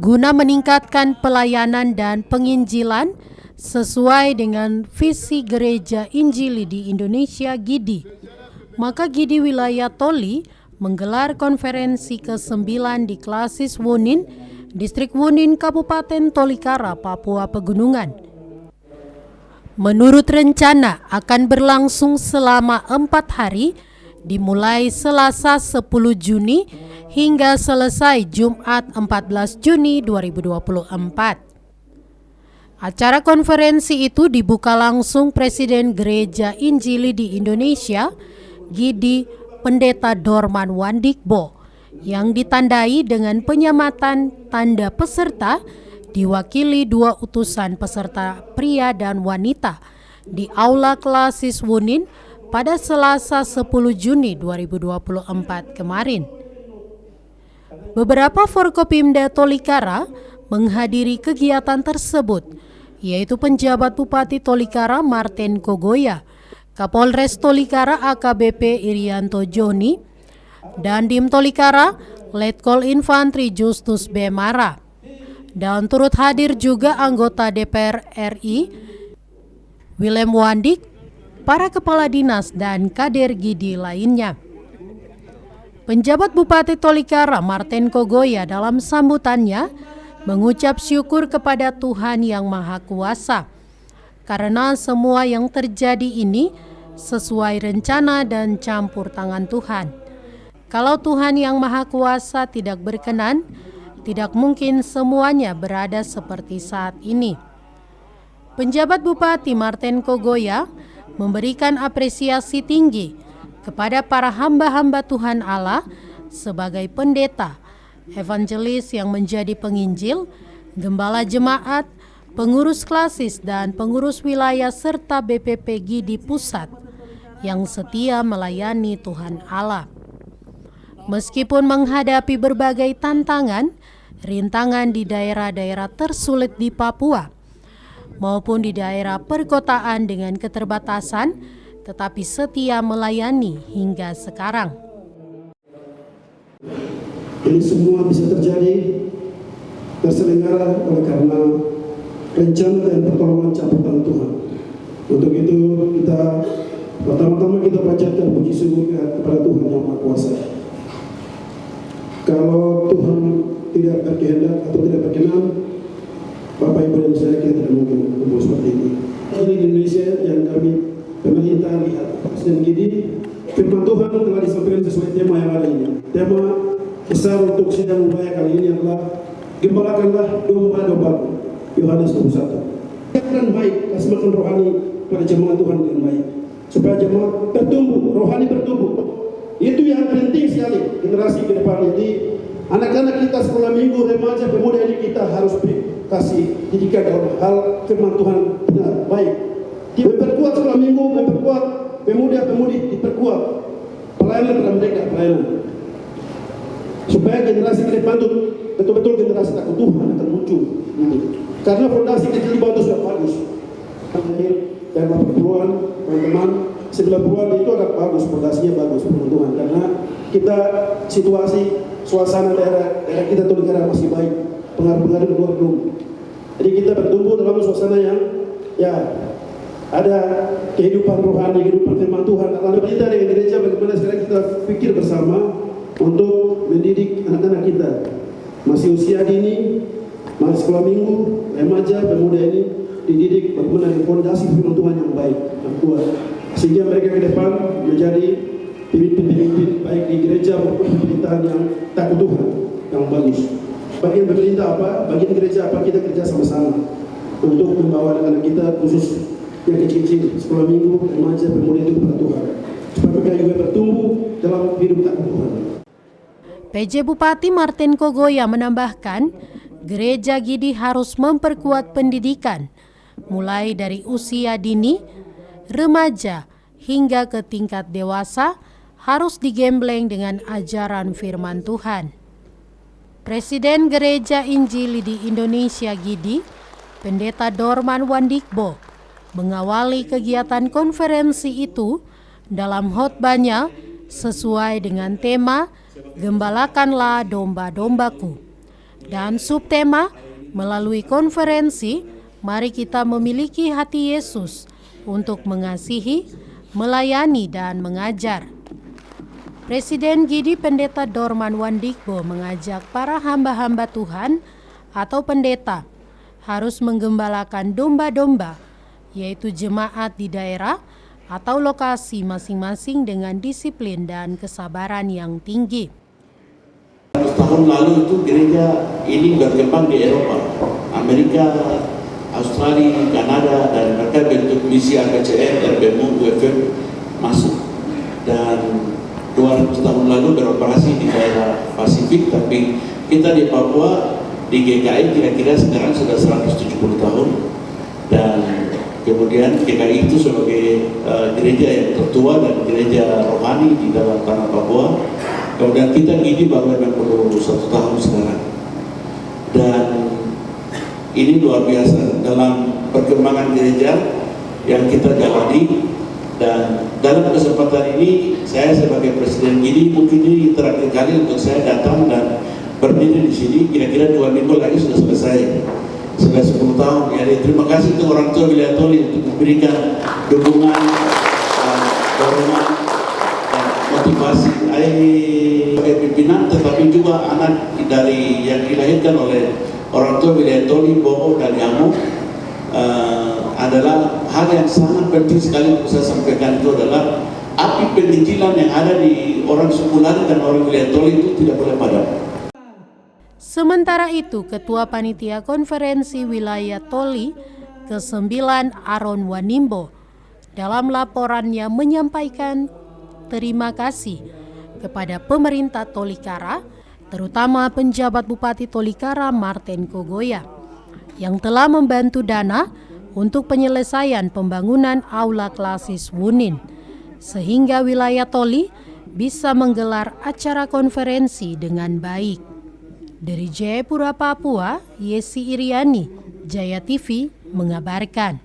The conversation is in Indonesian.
guna meningkatkan pelayanan dan penginjilan sesuai dengan visi Gereja Injili di Indonesia GIDI. Maka GIDI Wilayah Toli menggelar konferensi ke-9 di Klasis Wunin, Distrik Wunin, Kabupaten Tolikara, Papua Pegunungan. Menurut rencana akan berlangsung selama 4 hari, dimulai Selasa 10 Juni hingga selesai Jumat 14 Juni 2024. Acara konferensi itu dibuka langsung Presiden Gereja Injili di Indonesia, GIDI, Pendeta Dorman Wandikbo, yang ditandai dengan penyematan tanda peserta diwakili 2 utusan peserta pria dan wanita di Aula Klasis Wunin pada Selasa 10 Juni 2024 kemarin. Beberapa Forkopimda Tolikara menghadiri kegiatan tersebut, yaitu penjabat Bupati Tolikara Martin Kogoya, Kapolres Tolikara AKBP Irianto Joni, dan Dim Tolikara Letkol Infantri Justus B. Mara. Dan turut hadir juga anggota DPR RI Willem Wandik, para kepala dinas dan kader GIDI lainnya. Penjabat Bupati Tolikara Martin Kogoya dalam sambutannya mengucap syukur kepada Tuhan Yang Maha Kuasa karena semua yang terjadi ini sesuai rencana dan campur tangan Tuhan. Kalau Tuhan Yang Maha Kuasa tidak berkenan, tidak mungkin semuanya berada seperti saat ini. Penjabat Bupati Martin Kogoya memberikan apresiasi tinggi kepada para hamba-hamba Tuhan Allah sebagai pendeta, evangelis yang menjadi penginjil, gembala jemaat, pengurus klasis dan pengurus wilayah serta BPP GIDI Pusat yang setia melayani Tuhan Allah. Meskipun menghadapi berbagai tantangan, rintangan di daerah-daerah tersulit di Papua maupun di daerah perkotaan dengan keterbatasan, tetapi setia melayani hingga sekarang. Ini semua bisa terjadi terselenggara oleh karena rencana dan pertolongan campur tangan Tuhan. Untuk itu kita pertama-tama kita panjatkan puji syukur kepada Tuhan Yang Maha Kuasa. Kalau Tuhan tidak berkehendak atau tidak berkenan, Bapak Ibu dan saya kita tidak mungkin kumpul seperti ini. Ini di Indonesia yang kami pemerintah lihat Presiden GIDI, firman Tuhan telah disampaikan sesuai tema yang ada ini. Tema besar untuk sidang upaya kali ini adalah gembalakanlah domba-dombaku, Yohanes 21. Dan baik, kasih makan rohani pada jemaat Tuhan dengan baik, supaya jemaat bertumbuh, rohani bertumbuh. Itu yang penting sekali generasi ke depan. Jadi anak-anak kita sekolah minggu, remaja, pemuda ini kita harus kasih didikan dalam hal firman Tuhan benar, baik. Memperkuat sekolah minggu, memperkuat pemuda-pemudi, diperkuat pelayanan pada mereka, pelayanan. Supaya generasi ke depan itu betul-betul generasi takut Tuhan akan muncul. Karena fondasi kecil di bawah itu sudah bagus. Dan 80-an, teman-teman, 90-an itu agak bagus, fondasinya bagus, Tuhan. Karena kita situasi, suasana daerah kita itu negara masih baik, pengaruh-pengaruh luar belum. Jadi kita bertumbuh dalam suasana yang ada kehidupan rohani, kehidupan firman Tuhan. Kalau kita dengan gereja, bagaimana sekarang kita pikir bersama untuk mendidik anak-anak kita masih usia dini, masih sekolah minggu, remaja, pemuda ini dididik bagaimana fondasi firman Tuhan yang baik, yang kuat, sehingga mereka ke depan menjadi pemimpin baik di gereja maupun pemerintahan yang takut Tuhan, yang bagus. Bagian pemerintah apa, bagian gereja apa, kita kerja sama-sama untuk membawa anak-anak kita, khusus yang kecil-kecil, sekolah minggu, remaja, pemuda itu kepada Tuhan, supaya mereka juga bertumbuh dalam hidup takut Tuhan. PJ Bupati Martin Kogoya menambahkan, Gereja GIDI harus memperkuat pendidikan, mulai dari usia dini, remaja, hingga ke tingkat dewasa, harus digembleng dengan ajaran firman Tuhan. Presiden Gereja Injili di Indonesia GIDI, Pendeta Dorman Wandikbo, mengawali kegiatan konferensi itu dalam khotbahnya sesuai dengan tema Gembalakanlah domba-dombaku. Dan subtema melalui konferensi, mari kita memiliki hati Yesus untuk mengasihi, melayani, dan mengajar. Presiden GIDI Pendeta Dorman Wandikbo mengajak para hamba-hamba Tuhan atau pendeta harus menggembalakan domba-domba, yaitu jemaat di daerah atau lokasi masing-masing dengan disiplin dan kesabaran yang tinggi. Tahun lalu itu gereja ini berkembang di Eropa, Amerika, Australia, Kanada, dan mereka bentuk misi RBCR, RBMU, UFM masuk. Dan 200 tahun lalu beroperasi di daerah Pasifik, tapi kita di Papua, di GKI kira-kira sekarang sudah 170 tahun. Dan kemudian GKI itu sebagai gereja yang tertua dan gereja rohani di dalam tanah Papua. Kemudian kita GIDI baru 61 tahun sekarang. Dan ini luar biasa dalam perkembangan gereja yang kita jalani. Dan dalam kesempatan ini saya sebagai Presiden GIDI mungkin ini terakhir kali untuk saya datang dan berdiri di sini. Kira-kira 2 minggu lagi sudah selesai. Sudah 10 tahun. Jadi terima kasih untuk orang tua Wilayah Toli untuk memberikan dukungan, dorongan, dan motivasi. Sebagai pimpinan, tetapi juga anak dari yang dilahirkan oleh orang tua Wilayah Toli, Bobo dan Yamo, adalah hal yang sangat penting sekali untuk saya sampaikan. Itu adalah api penginjilan yang ada di orang suku Lari dan orang Wilayah Toli itu tidak boleh padam. Sementara itu, Ketua Panitia Konferensi Wilayah Toli ke-9 Aron Wanimbo dalam laporannya menyampaikan terima kasih kepada pemerintah Tolikara, terutama penjabat Bupati Tolikara Marten Kogoya, yang telah membantu dana untuk penyelesaian pembangunan aula klasis Wunin, sehingga wilayah Toli bisa menggelar acara konferensi dengan baik. Dari Jayapura, Papua, Yesi Iriani, Jaya TV mengabarkan.